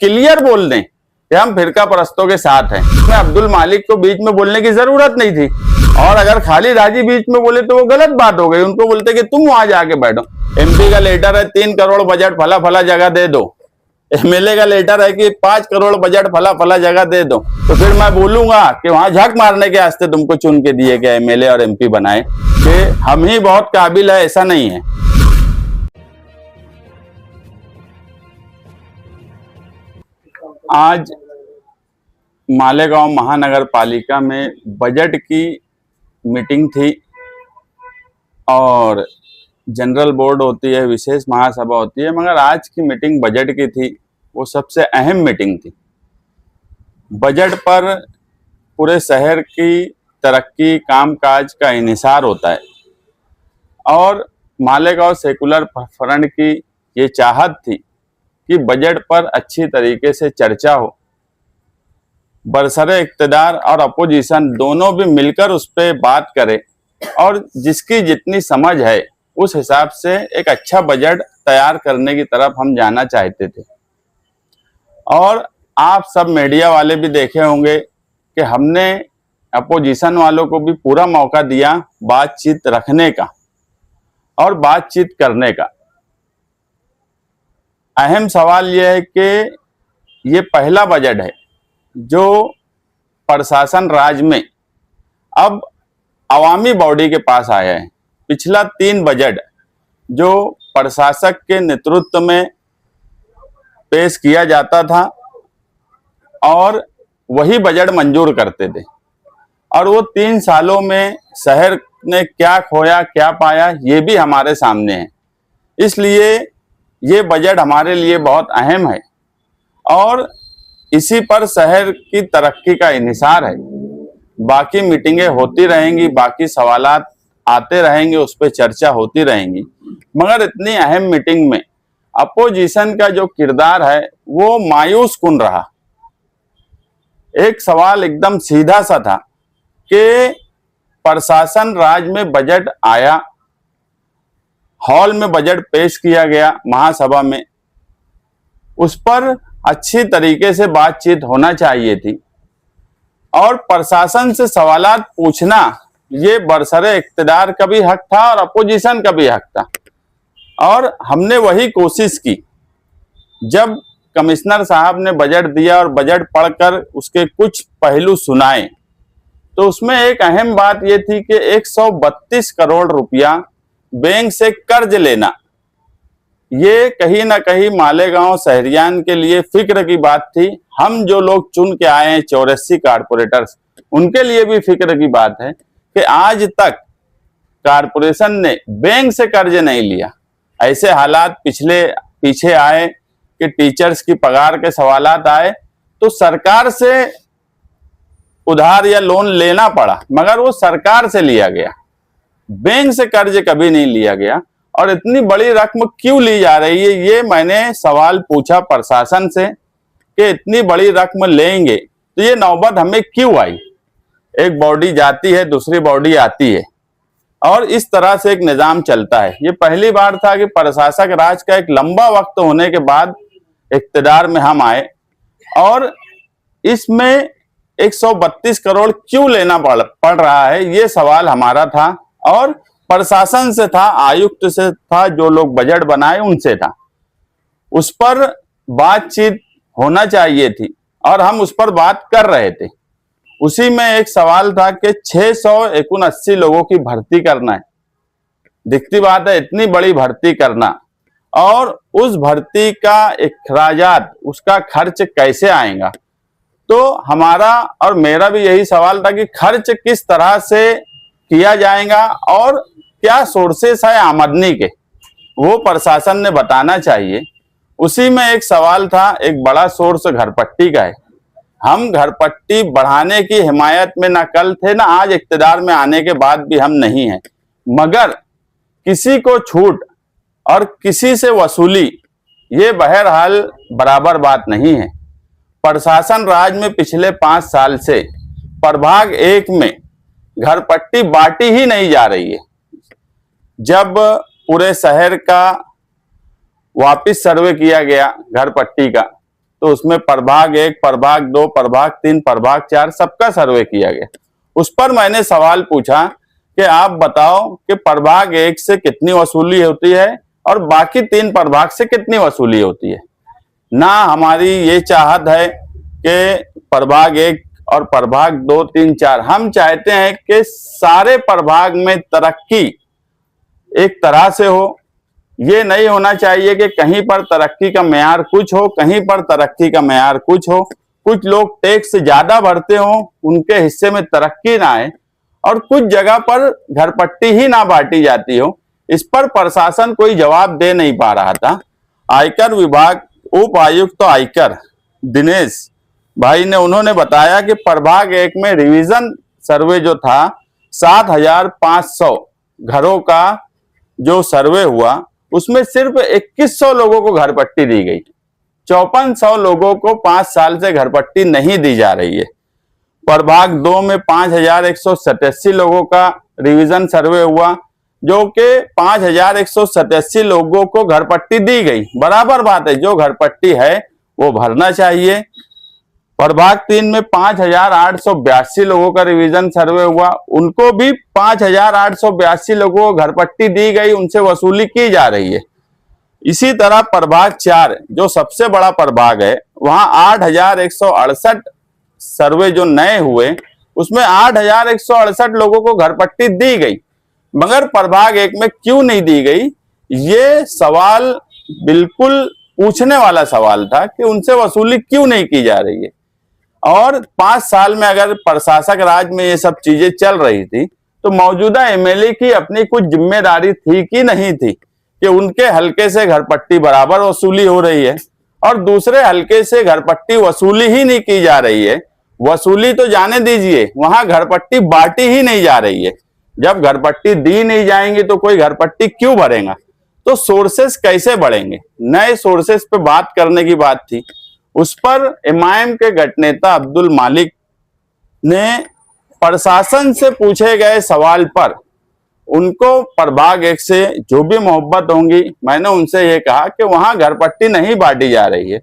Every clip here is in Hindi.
क्लियर बोल दें कि हम फिरका परस्तों के साथ हैं। इसमें अब्दुल मालिक को बीच में बोलने की जरूरत नहीं थी, और अगर खालिद हाजी बीच में बोले तो वो गलत बात हो गई। उनको बोलते कि तुम वहां जाके बैठो। एमपी का लेटर है 3 करोड़ बजट, फला फला जगह दे दो। एमएलए का लेटर है कि 5 करोड़ बजट, फला फला जगह दे दो। तो फिर मैं बोलूंगा कि वहां झक मारने के वास्ते तुमको चुन के दिए गए एमएलए और एमपी बनाए कि हम ही बहुत काबिल है, ऐसा नहीं है। आज मालेगांव महानगर पालिका में बजट की मीटिंग थी, और जनरल बोर्ड होती है, विशेष महासभा होती है, मगर आज की मीटिंग बजट की थी। वो सबसे अहम मीटिंग थी। बजट पर पूरे शहर की तरक्की, कामकाज का इन्हिसार होता है, और मालेगांव सेकुलर फ्रंट की ये चाहत थी कि बजट पर अच्छी तरीके से चर्चा हो, बरसरे इक्तदार और अपोजिशन दोनों भी मिलकर उस पर बात करें, और जिसकी जितनी समझ है उस हिसाब से एक अच्छा बजट तैयार करने की तरफ हम जाना चाहते थे। और आप सब मीडिया वाले भी देखे होंगे कि हमने अपोजिशन वालों को भी पूरा मौका दिया बातचीत रखने का और बातचीत करने का। अहम सवाल यह है कि ये पहला बजट है जो प्रशासन राज में अब अवामी बॉडी के पास आया है। पिछला 3 बजट जो प्रशासक के नेतृत्व में पेश किया जाता था, और वही बजट मंजूर करते थे, और वो 3 सालों में शहर ने क्या खोया क्या पाया ये भी हमारे सामने है। इसलिए ये बजट हमारे लिए बहुत अहम है, और इसी पर शहर की तरक्की का इन्हिसार है। बाकी मीटिंगें होती रहेंगी, बाकी सवालात आते रहेंगे, उस पर चर्चा होती रहेंगी, मगर इतनी अहम मीटिंग में अपोजिशन का जो किरदार है वो मायूस कुन रहा। एक सवाल एकदम सीधा सा था कि प्रशासन राज में बजट आया, हॉल में बजट पेश किया गया महासभा में, उस पर अच्छी तरीके से बातचीत होना चाहिए थी, और प्रशासन से सवालात पूछना ये बरसरे इक्तदार का भी हक था और अपोजिशन का भी हक था। और हमने वही कोशिश की। जब कमिश्नर साहब ने बजट दिया और बजट पढ़कर उसके कुछ पहलू सुनाए, तो उसमें एक अहम बात यह थी कि 132 करोड़ रुपया बैंक से कर्ज लेना, ये कहीं ना कहीं मालेगांव शहरियान के लिए फिक्र की बात थी। हम जो लोग चुन के आए हैं 84 कारपोरेटर्स, उनके लिए भी फिक्र की बात है कि आज तक कारपोरेशन ने बैंक से कर्ज नहीं लिया। ऐसे हालात पीछे आए कि टीचर्स की पगार के सवालात आए तो सरकार से उधार या लोन लेना पड़ा, मगर वो सरकार से लिया गया, बैंक से कर्ज कभी नहीं लिया गया। और इतनी बड़ी रकम क्यों ली जा रही है, ये मैंने सवाल पूछा प्रशासन से कि इतनी बड़ी रकम लेंगे तो ये नौबत हमें क्यों आई। एक बॉडी जाती है, दूसरी बॉडी आती है, और इस तरह से एक निजाम चलता है। ये पहली बार था कि प्रशासक राज का एक लंबा वक्त होने के बाद इक्तदार में हम आए, और इसमें 132 करोड़ क्यों लेना पड़ रहा है, ये सवाल हमारा था। और प्रशासन से था, आयुक्त से था, जो लोग बजट बनाए उनसे था। उस पर बातचीत होना चाहिए थी, और हम उस पर बात कर रहे थे। उसी में एक सवाल था कि 679 लोगों की भर्ती करना है। दिखती बात है, इतनी बड़ी भर्ती करना, और उस भर्ती का अखराजात, उसका खर्च कैसे आएगा। तो हमारा और मेरा भी यही सवाल था कि खर्च किस तरह से किया जाएगा और क्या सोर्सेस है आमदनी के, वो प्रशासन ने बताना चाहिए। उसी में एक सवाल था, एक बड़ा सोर्स घरपट्टी का है। हम घरपट्टी बढ़ाने की हिमायत में ना कल थे ना आज इक्तदार में आने के बाद भी हम नहीं हैं, मगर किसी को छूट और किसी से वसूली ये बहरहाल बराबर बात नहीं है। प्रशासन राज में पिछले 5 साल से प्रभाग 1 में घरपट्टी बांटी ही नहीं जा रही है। जब पूरे शहर का वापिस सर्वे किया गया घरपट्टी का, तो उसमें प्रभाग 1, प्रभाग 2, प्रभाग 3, प्रभाग 4 सबका सर्वे किया गया। उस पर मैंने सवाल पूछा कि आप बताओ कि प्रभाग 1 से कितनी वसूली होती है और बाकी 3 प्रभाग से कितनी वसूली होती है। ना हमारी ये चाहत है कि प्रभाग 1 और प्रभाग 2, 3, 4, हम चाहते हैं कि सारे प्रभाग में तरक्की एक तरह से हो। ये नहीं होना चाहिए कि कहीं पर तरक्की का मेयार कुछ हो, कहीं पर तरक्की का मेयार कुछ हो। कुछ लोग टैक्स ज्यादा भरते हो, उनके हिस्से में तरक्की ना आए, और कुछ जगह पर घरपट्टी ही ना बांटी जाती हो। इस पर प्रशासन कोई जवाब दे नहीं पा रहा था। आयकर विभाग उप आयुक्त तो आयकर दिनेश भाई ने उन्होंने बताया कि प्रभाग 1 में रिवीजन सर्वे जो था 7,500 घरों का जो सर्वे हुआ, उसमें सिर्फ 2100 लोगों को घरपट्टी दी गई। 5400 लोगों को 5 साल से घरपट्टी नहीं दी जा रही है। प्रभाग 2 में 5187 लोगों का रिवीजन सर्वे हुआ, जो कि 5187 लोगों को घरपट्टी दी गई। बराबर बात है, जो घरपट्टी है वो भरना चाहिए। प्रभाग 3 में 5882 लोगों का रिवीजन सर्वे हुआ, उनको भी 5882 लोगों को घरपट्टी दी गई, उनसे वसूली की जा रही है। इसी तरह प्रभाग 4 जो सबसे बड़ा प्रभाग है, वहां 8168 सर्वे जो नए हुए, उसमें 8168 लोगों को घरपट्टी दी गई। मगर प्रभाग 1 में क्यों नहीं दी गई, ये सवाल बिल्कुल पूछने वाला सवाल था कि उनसे वसूली क्यों नहीं की जा रही है। और 5 साल में अगर प्रशासक राज में ये सब चीजें चल रही थी, तो मौजूदा एमएलए की अपनी कुछ जिम्मेदारी थी कि नहीं थी कि उनके हलके से घरपट्टी बराबर वसूली हो रही है और दूसरे हलके से घरपट्टी वसूली ही नहीं की जा रही है। वसूली तो जाने दीजिए, वहां घरपट्टी बांटी ही नहीं जा रही है। जब घरपट्टी दी नहीं जाएंगी तो कोई घरपट्टी क्यों भरेगा, तो सोर्सेस कैसे बढ़ेंगे। नए सोर्सेस पे बात करने की बात थी। उस पर एमआईएम के गठनेता अब्दुल मालिक ने प्रशासन से पूछे गए सवाल पर उनको प्रभाग 1 से जो भी मोहब्बत होंगी, मैंने उनसे ये कहा कि वहां घरपट्टी नहीं बांटी जा रही है।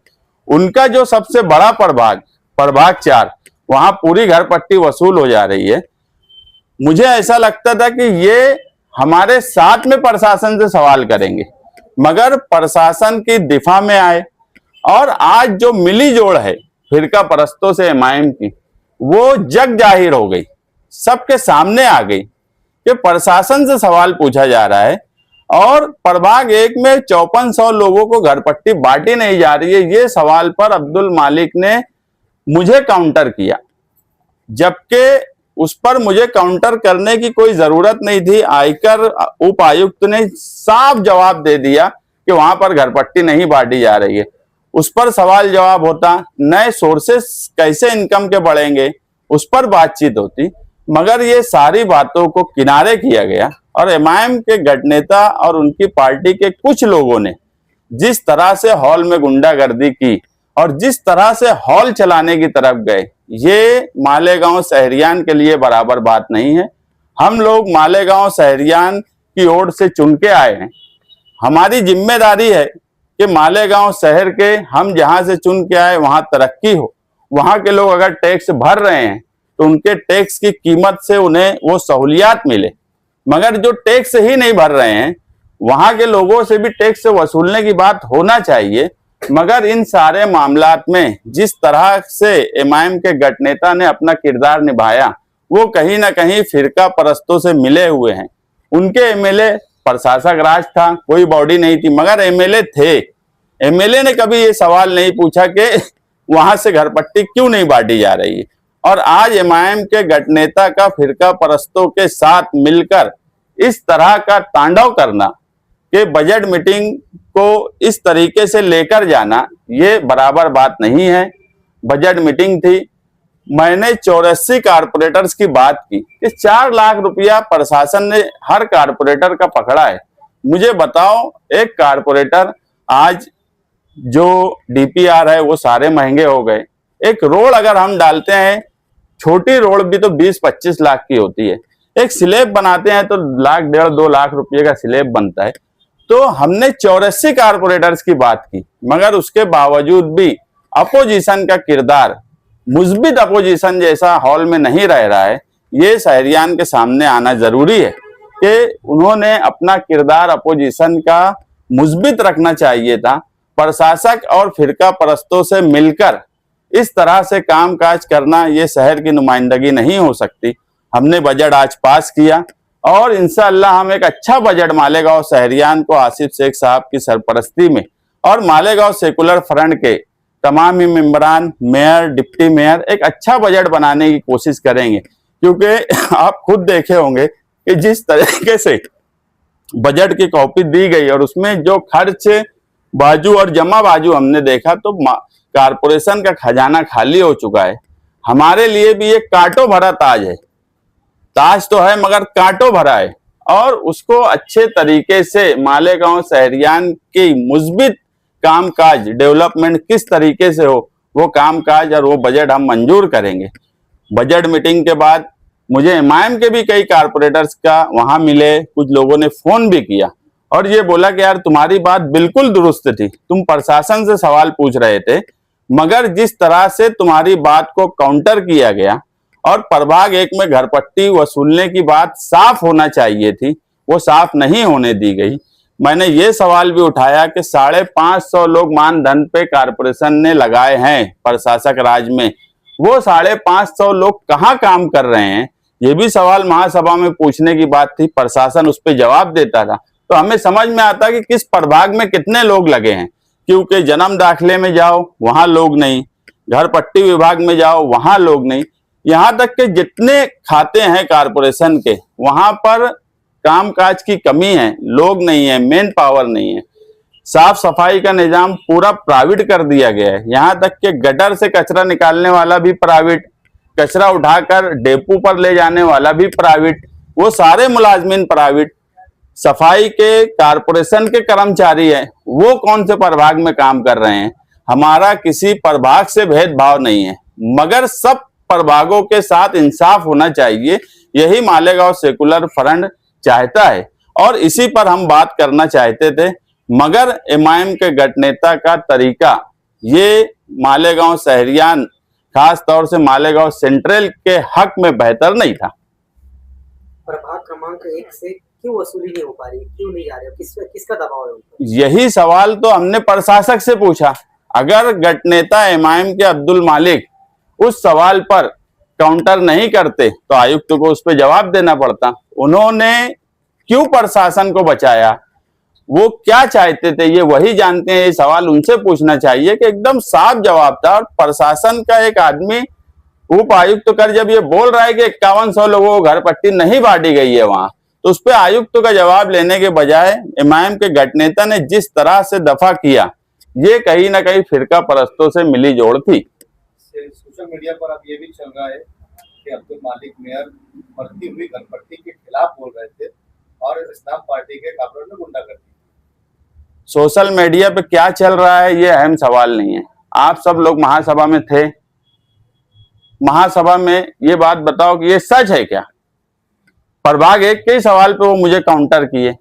उनका जो सबसे बड़ा प्रभाग, प्रभाग 4, वहां पूरी घरपट्टी वसूल हो जा रही है। मुझे ऐसा लगता था कि ये हमारे साथ में प्रशासन से सवाल करेंगे, मगर प्रशासन की दिफा में आए और आज जो मिली जोड़ है फिरका परस्तों से एमआईएम की, वो जग जाहिर हो गई, सबके सामने आ गई कि प्रशासन से सवाल पूछा जा रहा है और प्रभाग 1 में 5400 लोगों को घरपट्टी बांटी नहीं जा रही है। ये सवाल पर अब्दुल मालिक ने मुझे काउंटर किया, जबकि उस पर मुझे काउंटर करने की कोई जरूरत नहीं थी। आयकर उप आयुक्त ने साफ जवाब दे दिया कि वहां पर घरपट्टी नहीं बांटी जा रही है। उस पर सवाल जवाब होता, नए सोर्सेस कैसे इनकम के बढ़ेंगे, उस पर बातचीत होती, मगर ये सारी बातों को किनारे किया गया और एमआईएम के गठनेता और उनकी पार्टी के कुछ लोगों ने जिस तरह से हॉल में गुंडागर्दी की और जिस तरह से हॉल चलाने की तरफ गए, ये मालेगांव शहरियान के लिए बराबर बात नहीं है। हम लोग मालेगांव शहरियान की ओर से चुन के आए हैं। हमारी जिम्मेदारी है कि मालेगांव शहर के हम जहां से चुन के आए वहां तरक्की हो। वहां के लोग अगर टैक्स भर रहे हैं तो उनके टैक्स की कीमत से उन्हें वो सहूलियात मिले, मगर जो टैक्स ही नहीं भर रहे हैं वहां के लोगों से भी टैक्स वसूलने की बात होना चाहिए। मगर इन सारे मामलात में जिस तरह से एमआईएम के गठनेता ने अपना किरदार निभाया, वो कहीं ना कहीं फिरका परस्तों से मिले हुए हैं। उनके एमएलए, प्रशासक राज था, कोई बॉडी नहीं थी, मगर एमएलए थे। एमएलए ने कभी ये सवाल नहीं पूछा कि वहां से घरपट्टी क्यों नहीं बांटी जा रही है। और आज एमआईएम के गठनेता का फिरका परस्तों के साथ मिलकर इस तरह का तांडव करना कि बजट मीटिंग को इस तरीके से लेकर जाना, ये बराबर बात नहीं है। बजट मीटिंग थी, मैंने 84 कारपोरेटर्स की बात की कि 4 लाख रुपया प्रशासन ने हर कारपोरेटर का पकड़ा है। मुझे बताओ, एक कारपोरेटर आज जो डीपीआर है वो सारे महंगे हो गए। एक रोड अगर हम डालते हैं, छोटी रोड भी तो 20-25 लाख की होती है। एक स्लैब बनाते हैं तो 1.5 लाख 2 लाख रुपये का स्लैब बनता है। तो हमने 84 कारपोरेटर्स की बात की, मगर उसके बावजूद भी अपोजिशन का किरदार मुस्बित अपोजिशन जैसा हॉल में नहीं रह रहा है, ये शहरियान के सामने आना जरूरी है कि उन्होंने अपना किरदार अपोजिशन का मुस्बित रखना चाहिए था। प्रशासक और फिरका परस्तों से मिलकर इस तरह से कामकाज करना ये शहर की नुमाइंदगी नहीं हो सकती। हमने बजट आज पास किया और इंशाअल्लाह हम एक अच्छा बजट मालेगांव शहरियान को आसिफ शेख साहब की सरपरस्ती में और मालेगांव सेकुलर फ्रंट के तमाम ही मेंबरान, मेयर, डिप्टी मेयर एक अच्छा बजट बनाने की कोशिश करेंगे, क्योंकि आप खुद देखे होंगे कि जिस तरीके से बजट की कॉपी दी गई और उसमें जो खर्च बाजू और जमा बाजू हमने देखा तो कारपोरेशन का खजाना खाली हो चुका है। हमारे लिए भी एक कांटों भरा ताज है, ताज तो है मगर कांटों भरा है, और उसको अच्छे तरीके से मालेगांव शहरियान की मुस्बित कामकाज डेवलपमेंट किस तरीके से हो, वो कामकाज और वो बजट हम मंजूर करेंगे। बजट मीटिंग के बाद मुझे एमआईएम के भी कई कारपोरेटर्स का वहां मिले, कुछ लोगों ने फोन भी किया और ये बोला कि यार तुम्हारी बात बिल्कुल दुरुस्त थी, तुम प्रशासन से सवाल पूछ रहे थे मगर जिस तरह से तुम्हारी बात को काउंटर किया गया और प्रभाग 1 में घरपट्टी वसूलने की बात साफ होना चाहिए थी, वो साफ नहीं होने दी गई। मैंने ये सवाल भी उठाया कि 550 लोग मानधन पे कारपोरेशन ने लगाए हैं प्रशासक राज में, वो 550 लोग कहाँ काम कर रहे हैं, ये भी सवाल महासभा में पूछने की बात थी। प्रशासन उस पर जवाब देता था तो हमें समझ में आता कि किस प्रभाग में कितने लोग लगे हैं, क्योंकि जन्म दाखिले में जाओ वहां लोग नहीं, घर पट्टी विभाग में जाओ वहां लोग नहीं, यहाँ तक कि जितने खाते हैं कारपोरेशन के वहां पर कामकाज की कमी है, लोग नहीं है, मेन पावर नहीं है। साफ सफाई का निजाम पूरा प्राइवेट कर दिया गया है, यहाँ तक कि गटर से कचरा निकालने वाला भी प्राइवेट, कचरा उठाकर डेपो पर ले जाने वाला भी प्राइवेट, वो सारे मुलाजमीन प्राइवेट। सफाई के कारपोरेशन के कर्मचारी हैं, वो कौन से प्रभाग में काम कर रहे हैं। हमारा किसी प्रभाग से भेदभाव नहीं है मगर सब प्रभागों के साथ इंसाफ होना चाहिए, यही मालेगांव सेकुलर फ्रंट चाहता है और इसी पर हम बात करना चाहते थे। मगर एमआईएम के गठनेता का तरीका ये मालेगांव शहरियान खास तौर से मालेगांव सेंट्रल के हक में बेहतर नहीं था। प्रभाग क्रमांक 1 से क्यों वसूली नहीं हो पा रही, क्यों नहीं जा रहे, किसका दबाव है उन पर? यही सवाल तो हमने प्रशासक से पूछा। अगर गठनेता एमआईएम के अब्दुल मालिक उस सवाल पर काउंटर नहीं करते तो आयुक्त को उस पर जवाब देना पड़ता। उन्होंने क्यों प्रशासन को बचाया, वो क्या चाहते थे ये वही जानते हैं, ये सवाल उनसे पूछना चाहिए कि एकदम साफ जवाब था। और प्रशासन का एक आदमी उप आयुक्त कर जब ये बोल रहा है कि 5100 लोगों को घर पट्टी नहीं बांटी गई है वहां, तो उस पर आयुक्त का जवाब लेने के बजाय एमआईएम के गठनेता ने जिस तरह से दफा किया, ये कहीं ना कहीं फिरका परस्तों से मिली जोड़ थी। सोशल मीडिया पर अब ये भी चल रहा है कि अब्दुल मालिक मेयर बढ़ती हुई घरपट्टी के खिलाफ बोल रहे थे और इस्लाम पार्टी के कारपोरेटर ने गुंडागर्दी। सोशल मीडिया पे क्या चल रहा है ये अहम सवाल नहीं है। आप सब लोग महासभा में थे, महासभा में ये बात बताओ कि ये सच है क्या। प्रभाग 1 के सवाल पे वो मुझे काउंटर किए,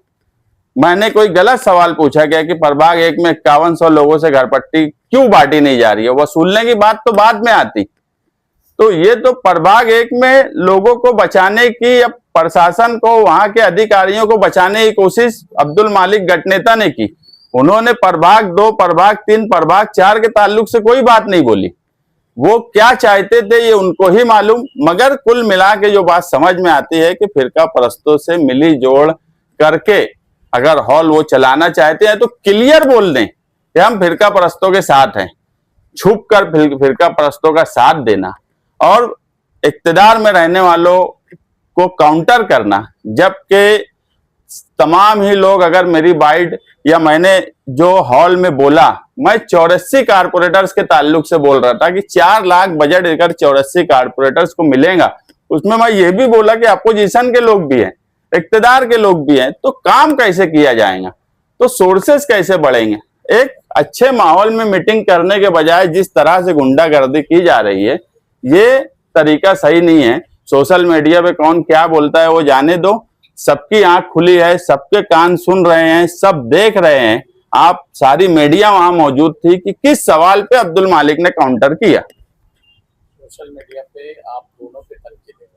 मैंने कोई गलत सवाल पूछा क्या कि प्रभाग 1 में 5100 लोगों से घर पट्टी क्यों बांटी नहीं जा रही है, वसूलने की बात तो बाद में आती। तो ये तो प्रभाग 1 में लोगों को बचाने की या प्रशासन को वहां के अधिकारियों को बचाने की कोशिश अब्दुल मालिक गठनेता ने की। उन्होंने प्रभाग 2, प्रभाग 3, प्रभाग 4 के ताल्लुक से कोई बात नहीं बोली। वो क्या चाहते थे ये उनको ही मालूम। मगर कुल मिला के जो बात समझ में आती है कि फिरका परस्तों से मिली जोड़ करके अगर हॉल वो चलाना चाहते हैं तो क्लियर बोल दें कि हम फिरका परस्तों के साथ हैं। छुप कर फिरका परस्तों का साथ देना और इक्तदार में रहने वालों को काउंटर करना, जबकि तमाम ही लोग अगर मेरी बाइट या मैंने जो हॉल में बोला, मैं 84 कारपोरेटर्स के ताल्लुक से बोल रहा था कि 4 लाख बजट अगर 84 कारपोरेटर्स को मिलेगा, उसमें मैं ये भी बोला कि अपोजिशन के लोग भी हैं, इक्तदार के लोग भी हैं, तो काम कैसे किया जाएगा, तो सोर्सेस कैसे बढ़ेंगे। एक अच्छे माहौल में मीटिंग करने के बजाय जिस तरह से गुंडागर्दी की जा रही है, ये तरीका सही नहीं है। सोशल मीडिया पे कौन क्या बोलता है वो जाने दो, सबकी आंख खुली है, सबके कान सुन रहे हैं, सब देख रहे हैं। आप सारी मीडिया वहां मौजूद थी कि किस सवाल पे अब्दुल मालिक ने काउंटर किया। सोशल मीडिया पे आप दोनों पे तनकीद है,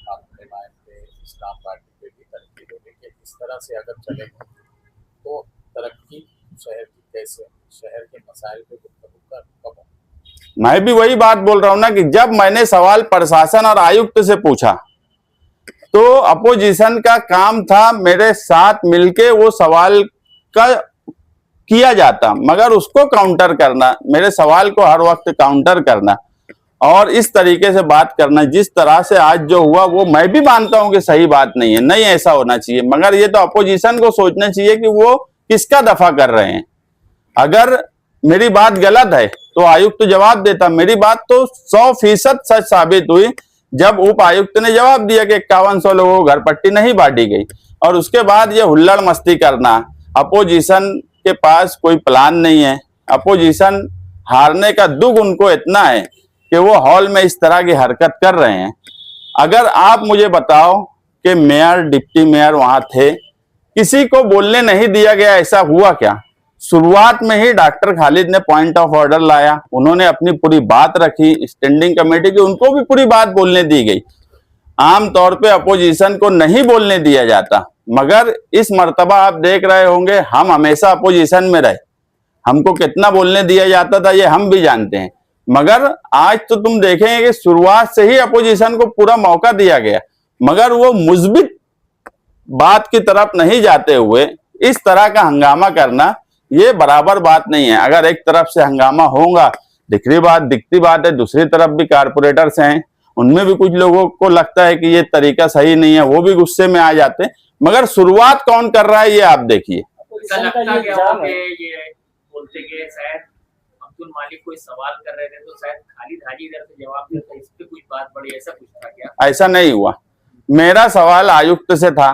आप एमआईएम पे, इस्लाम पार्टी पे भी तनकीद है, लेकिन इस तरह से अगर चलेगा तो तरक्की शहर की कैसे, शहर के मसाइल पे गुफ्तगू कब होगा? मैं भी वही बात बोल रहा हूं ना कि जब मैंने सवाल प्रशासन और आयुक्त से पूछा तो अपोजिशन का काम था मेरे साथ मिलके वो सवाल का किया जाता, मगर उसको काउंटर करना, मेरे सवाल को हर वक्त काउंटर करना और इस तरीके से बात करना जिस तरह से आज जो हुआ वो मैं भी मानता हूं कि सही बात नहीं है, नहीं ऐसा होना चाहिए। मगर ये तो अपोजिशन को सोचना चाहिए कि वो किसका दफा कर रहे हैं। अगर मेरी बात गलत है तो आयुक्त जवाब देता, मेरी बात तो 100% सच साबित हुई जब उप आयुक्त ने जवाब दिया कि 5100 लोगों को घर पट्टी नहीं बांटी गई। और उसके बाद ये हुल्लड़ मस्ती करना, अपोजिशन के पास कोई प्लान नहीं है, अपोजिशन हारने का दुख उनको इतना है कि वो हॉल में इस तरह की हरकत कर रहे हैं। अगर आप मुझे बताओ कि मेयर डिप्टी मेयर वहां थे, किसी को बोलने नहीं दिया गया, ऐसा हुआ क्या? शुरुआत में ही डॉक्टर खालिद ने पॉइंट ऑफ ऑर्डर लाया, उन्होंने अपनी पूरी बात रखी, स्टैंडिंग कमेटी की उनको भी पूरी बात बोलने दी गई। आमतौर पे अपोजिशन को नहीं बोलने दिया जाता, मगर इस मर्तबा आप देख रहे होंगे हम हमेशा अपोजिशन में रहे, हमको कितना बोलने दिया जाता था ये हम भी जानते हैं। मगर आज तो तुम देखेंगे कि शुरुआत से ही अपोजिशन को पूरा मौका दिया गया, मगर वो मुस्बित बात की तरफ नहीं जाते हुए इस तरह का हंगामा करना ये बराबर बात नहीं है। अगर एक तरफ से हंगामा होगा, दिखती बात है दूसरी तरफ भी कारपोरेटर्स हैं, उनमें भी कुछ लोगों को लगता है कि ये तरीका सही नहीं है, वो भी गुस्से में आ जाते हैं। मगर शुरुआत कौन कर रहा है ये आप देखिए। ऐसा लगता क्या हो कि ये बोलते कि शायद अब्दुल मालिक कोई सवाल कर रहे थे तो शायद खालिद हाजी इधर से जवाब देते, इस पे कुछ बात बढ़ी, ऐसा कुछ था क्या? ऐसा नहीं हुआ, मेरा सवाल आयुक्त से था,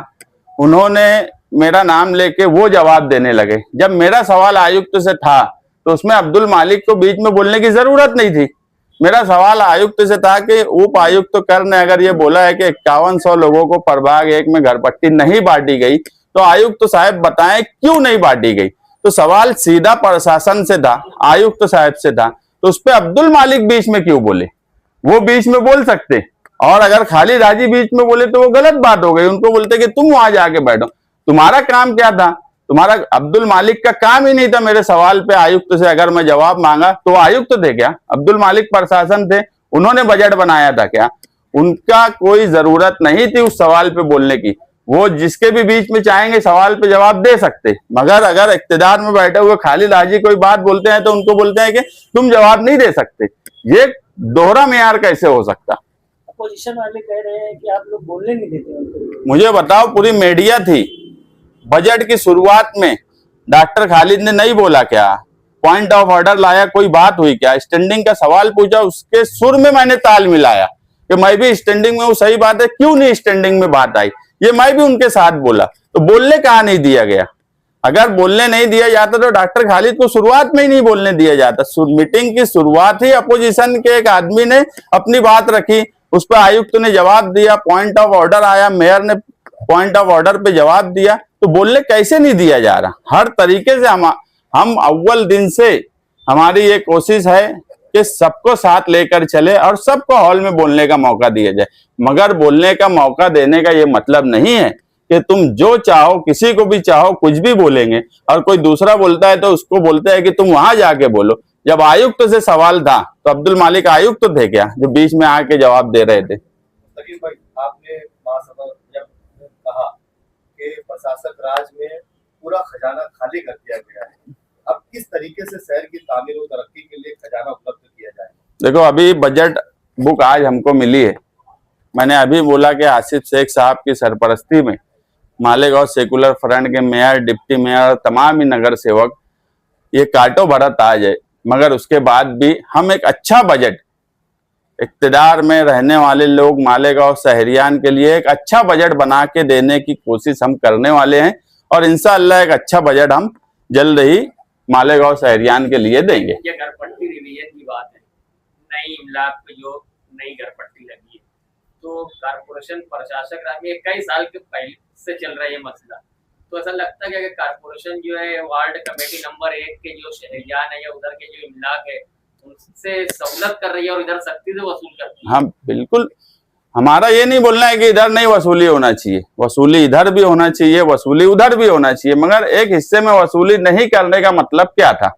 उन्होंने मेरा नाम लेके वो जवाब देने लगे। जब मेरा सवाल आयुक्त से था तो उसमें अब्दुल मालिक को बीच में बोलने की जरूरत नहीं थी। मेरा सवाल आयुक्त से था कि उप आयुक्त कर ने अगर ये बोला है कि 5100 लोगों को प्रभाग 1 में घर पट्टी नहीं बांटी गई तो आयुक्त साहब बताएं क्यों नहीं बांटी गई। तो सवाल सीधा प्रशासन से था, आयुक्त साहब से था, तो उस पर अब्दुल मालिक बीच में क्यों बोले? वो बीच में बोल सकते, और अगर खालिद हाजी बीच में बोले तो वो गलत बात हो गई। उनको बोलते कि तुम वहां जाके बैठो, तुम्हारा काम क्या था? तुम्हारा अब्दुल मालिक का काम ही नहीं था मेरे सवाल पे आयुक्त से अगर मैं जवाब मांगा तो आयुक्त थे क्या? अब्दुल मालिक प्रशासन थे, उन्होंने बजट बनाया था क्या? उनका कोई जरूरत नहीं थी उस सवाल पे बोलने की, वो जिसके भी बीच में चाहेंगे सवाल पे जवाब दे सकते। मगर अगर इख्तिदार में बैठे हुए खालिद हाजी कोई बात बोलते हैं तो उनको बोलते हैं कि तुम जवाब नहीं दे सकते। ये दोहरा मेयार कैसे हो सकता? अपोजिशन वाले कह रहे हैं कि आप लोग बोलने नहीं देते उनको। मुझे बताओ, पूरी मीडिया थी, बजट की शुरुआत में डॉक्टर खालिद ने नहीं बोला क्या? पॉइंट ऑफ ऑर्डर लाया, कोई बात हुई क्या? स्टैंडिंग का सवाल पूछा, उसके सुर में मैंने ताल मिलाया कि मैं भी स्टैंडिंग में हूं, सही बात है, क्यों नहीं स्टैंडिंग में बात आई, ये मैं भी उनके साथ बोला। तो बोलने कहाँ नहीं दिया गया? अगर बोलने नहीं दिया जाता तो डॉक्टर खालिद को शुरुआत में ही नहीं बोलने दिया जाता। मीटिंग की शुरुआत ही अपोजिशन के एक आदमी ने अपनी बात रखी, उस पर आयुक्त ने जवाब दिया, पॉइंट ऑफ ऑर्डर आया, मेयर ने पॉइंट ऑफ ऑर्डर पे जवाब दिया, तो बोलने कैसे नहीं दिया जा रहा? हर तरीके से हम अव्वल दिन से हमारी ये कोशिश है कि सबको साथ लेकर चले और सबको हॉल में बोलने का मौका दिया जाए। मगर बोलने का मौका देने का ये मतलब नहीं है कि तुम जो चाहो, किसी को भी चाहो कुछ भी बोलेंगे, और कोई दूसरा बोलता है तो उसको बोलते हैं कि तुम वहां जाके बोलो। जब आयुक्त से सवाल था तो अब्दुल मालिक आयुक्त थे क्या जो बीच में आके जवाब दे रहे थे? सकील भाई, आपने महासभा जब कहा कि प्रशासक राज में पूरा खजाना खाली कर दिया गया है, अब किस तरीके से शहर की तामीर और तरक्की के लिए खजाना उपलब्ध किया जाए? देखो, अभी बजट बुक आज हमको मिली है। मैंने अभी बोला कि आसिफ शेख साहब की सरपरस्ती में मालेगांव सेकुलर फ्रंट के मेयर, डिप्टी मेयर, तमाम ही नगर सेवक ये काटो भरत आ जाए, मगर उसके बाद भी हम एक अच्छा बजट, इक्तिदार में रहने वाले लोग मालेगांव शहरियान के लिए एक अच्छा बजट बना के देने की कोशिश हम करने वाले हैं, और इंशाअल्लाह एक अच्छा बजट हम जल्द ही मालेगांव शहरियान के लिए देंगे। ये घर पट्टी रिवीजन की बात है, नई इमलाक पे जो नई घर पट्टी लगी है, तो कारपोरेशन प्रशासक राज में कई साल के पहले से चल रहा है ये मसला, तो ऐसा लगता है कि कारपोरेशन जो है वार्ड कमेटी नंबर 1 के जो शहरियान है या उधर के जो इमलाक है उनसे सहूलत कर रही है और इधर सख्ती से वसूल करती है। हाँ बिल्कुल, हमारा ये नहीं बोलना है कि इधर नहीं वसूली होना चाहिए, वसूली इधर भी होना चाहिए, वसूली उधर भी होना चाहिए, मगर एक हिस्से में वसूली नहीं करने का मतलब क्या था,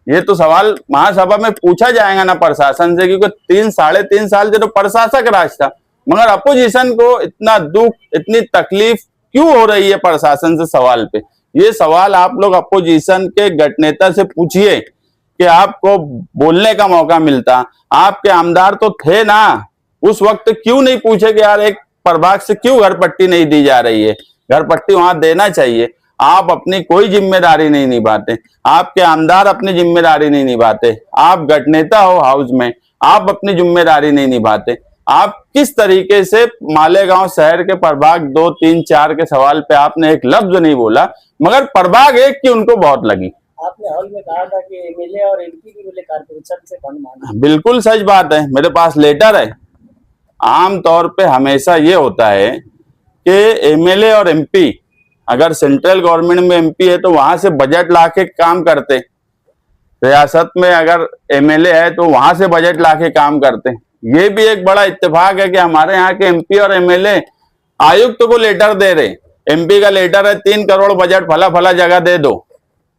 ये तो सवाल महासभा में पूछा जाएगा ना प्रशासन से, क्योंकि 3-3.5 साल से तो प्रशासक राज था, मगर अपोजिशन को इतना दुख, इतनी तकलीफ क्यों हो रही है प्रशासन से सवाल पे। ये सवाल आप लोग अपोजिशन के गठनेता से पूछिए कि आपको बोलने का मौका मिलता, आपके आमदार तो थे ना, उस वक्त क्यों नहीं पूछे कि यार एक प्रभाग से क्यों घर पट्टी नहीं दी जा रही है, घर पट्टी वहां देना चाहिए। आप अपनी कोई जिम्मेदारी नहीं निभाते, आपके आमदार अपनी जिम्मेदारी नहीं निभाते, आप गठनेता हो हाउस में, आप अपनी जिम्मेदारी नहीं निभाते। आप किस तरीके से मालेगांव शहर के प्रभाग 2, 3, 4 के सवाल पे आपने एक लफ्ज नहीं बोला, मगर प्रभाग 1 की उनको बहुत लगी। आपने हॉल में कहा था कि एमएलए और एमपी की बोले कारपोरेशन से फंड मांगे। बिल्कुल सच बात है, मेरे पास लेटर है। आमतौर पे हमेशा ये होता है कि एमएलए और एमपी, अगर सेंट्रल गवर्नमेंट में एमपी है तो वहां से बजट ला के काम करते, रियासत में अगर एमएलए है तो वहां से बजट ला के काम करते। ये भी एक बड़ा इत्तेफाक है कि हमारे यहाँ के एमपी और एमएलए आयुक्त को लेटर दे रहे। एमपी का लेटर है 3 करोड़ बजट फला फला जगह दे दो,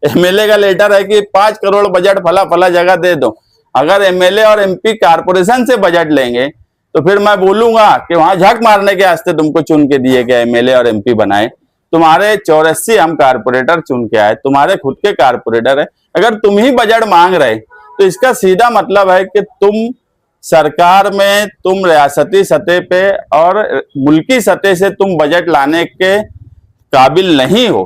एमएलए का लेटर है कि 5 करोड़ बजट फला फला जगह दे दो। अगर एमएलए और एमपी कारपोरेशन से बजट लेंगे तो फिर मैं बोलूंगा कि वहां झक मारने के वास्ते तुमको चुन के दिए गए एमएलए और एमपी बनाए, तुम्हारे 84 हम कारपोरेटर चुन के आए, तुम्हारे खुद के कारपोरेटर है। अगर तुम ही बजट मांग रहे तो इसका सीधा मतलब है कि तुम सरकार में, तुम रियासती सतह पे और मुल्की सतह से तुम बजट लाने के काबिल नहीं हो।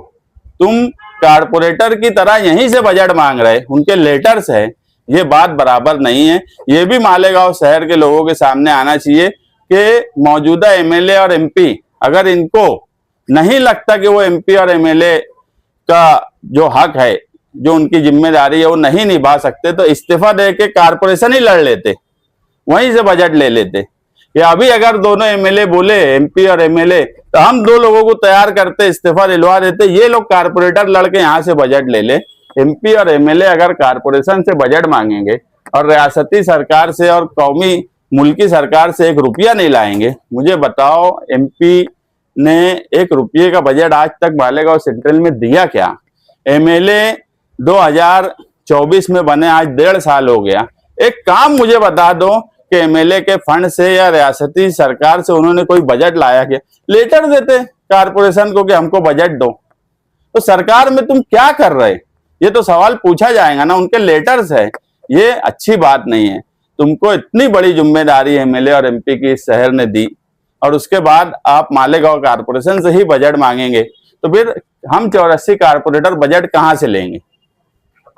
तुम कारपोरेटर की तरह यहीं से बजट मांग रहे, उनके लेटर्स है, ये बात बराबर नहीं है। ये भी मालेगांव शहर के लोगों के सामने आना चाहिए कि मौजूदा एमएलए और एमपी, अगर इनको नहीं लगता कि वो एमपी और एमएलए का जो हक है, जो उनकी जिम्मेदारी है वो नहीं निभा सकते, तो इस्तीफा दे के कारपोरेशन ही लड़ लेते, वहीं से बजट ले लेते। या अभी अगर दोनों एमएलए बोले, एमपी और एमएलए, तो हम 2 लोगों को तैयार करते, इस्तीफा दिलवा देते, ये लोग कारपोरेटर लड़के यहाँ से बजट ले ले। एमपी और एमएलए अगर कारपोरेशन से बजट मांगेंगे और रियासती सरकार से और कौमी मुल्की सरकार से 1 रुपया नहीं लाएंगे, मुझे बताओ एमपी ने 1 रुपये का बजट आज तक मालेगांव सेंट्रल में दिया क्या? एमएलए 2024 में बने, आज 1.5 साल हो गया। एक काम मुझे बता दो कि एमएलए के फंड से या रियासती सरकार से उन्होंने कोई बजट लाया क्या? लेटर देते कारपोरेशन को कि हमको बजट दो। तो सरकार में तुम क्या कर रहे, ये तो सवाल पूछा जाएगा ना, उनके लेटर्स है। ये अच्छी बात नहीं है। तुमको इतनी बड़ी जिम्मेदारी एमएलए और एमपी की इस शहर ने दी और उसके बाद आप मालेगांव कारपोरेशन से ही बजट मांगेंगे, तो फिर हम 84 कारपोरेटर बजट कहाँ से लेंगे?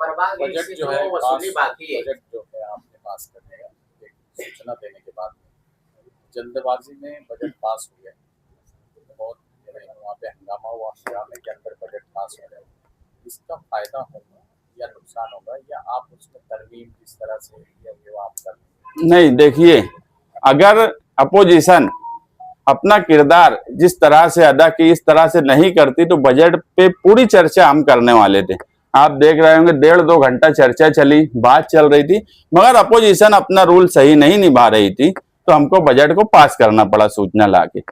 बजट जो है वसूली बाकी है, बजट जो है आपने पास करने का एक सूचना देने के बाद जल्दबाजी में बजट पास हो गया, बहुत वहाँ पे हंगामा हुआ के अंदर बजट पास हो गया। इसका फायदा होगा या नुकसान होगा, या आप उसमें तरमीम किस तरह से या आप कर? नहीं, देखिए, अगर अपोजिशन अपना किरदार जिस तरह से अदा की इस तरह से नहीं करती तो बजट पे पूरी चर्चा हम करने वाले थे। आप देख रहे होंगे 1.5-2 घंटा चर्चा चली, बात चल रही थी, मगर अपोजिशन अपना रूल सही नहीं निभा रही थी, तो हमको बजट को पास करना पड़ा सूचना लाके।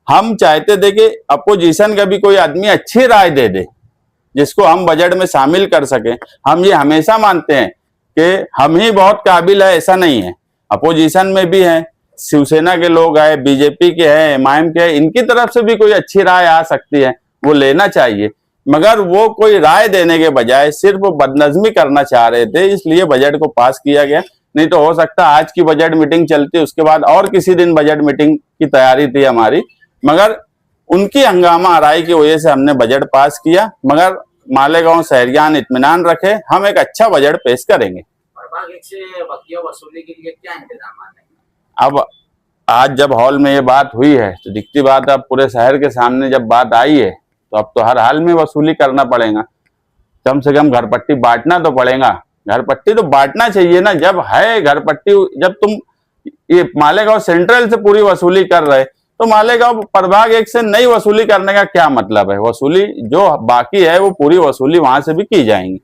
हम चाहते थे कि अपोजिशन का भी कोई आदमी अच्छी राय दे दे जिसको हम बजट में शामिल कर सके। हम ये हमेशा मानते हैं कि हम ही बहुत काबिल है, ऐसा नहीं है। अपोजिशन में भी है, शिवसेना के लोग हैं, बीजेपी के हैं, एमआईएम के हैं, इनकी तरफ से भी कोई अच्छी राय आ सकती है, वो लेना चाहिए। मगर वो कोई राय देने के बजाय सिर्फ बदनजमी करना चाह रहे थे, इसलिए बजट को पास किया गया। नहीं तो हो सकता आज की बजट मीटिंग चलती, उसके बाद और किसी दिन बजट मीटिंग की तैयारी थी हमारी, मगर उनकी हंगामा आराई की वजह से हमने बजट पास किया। मगर मालेगांव शहरियान इत्मीनान रखे, हम एक अच्छा बजट पेश करेंगे। वसूली के लिए क्या इंतजाम है? अब आज जब हॉल में ये बात हुई है तो दिखती बात है, अब पूरे शहर के सामने जब बात आई है तो अब तो हर हाल में वसूली करना पड़ेगा। कम से कम घर पट्टी बांटना तो पड़ेगा, घर पट्टी तो बांटना चाहिए ना। जब है घर पट्टी, जब तुम ये मालेगांव सेंट्रल से पूरी वसूली कर रहे तो मालेगांव प्रभाग 1 से नई वसूली करने का क्या मतलब है? वसूली जो बाकी है वो पूरी वसूली वहां से भी की जाएंगी।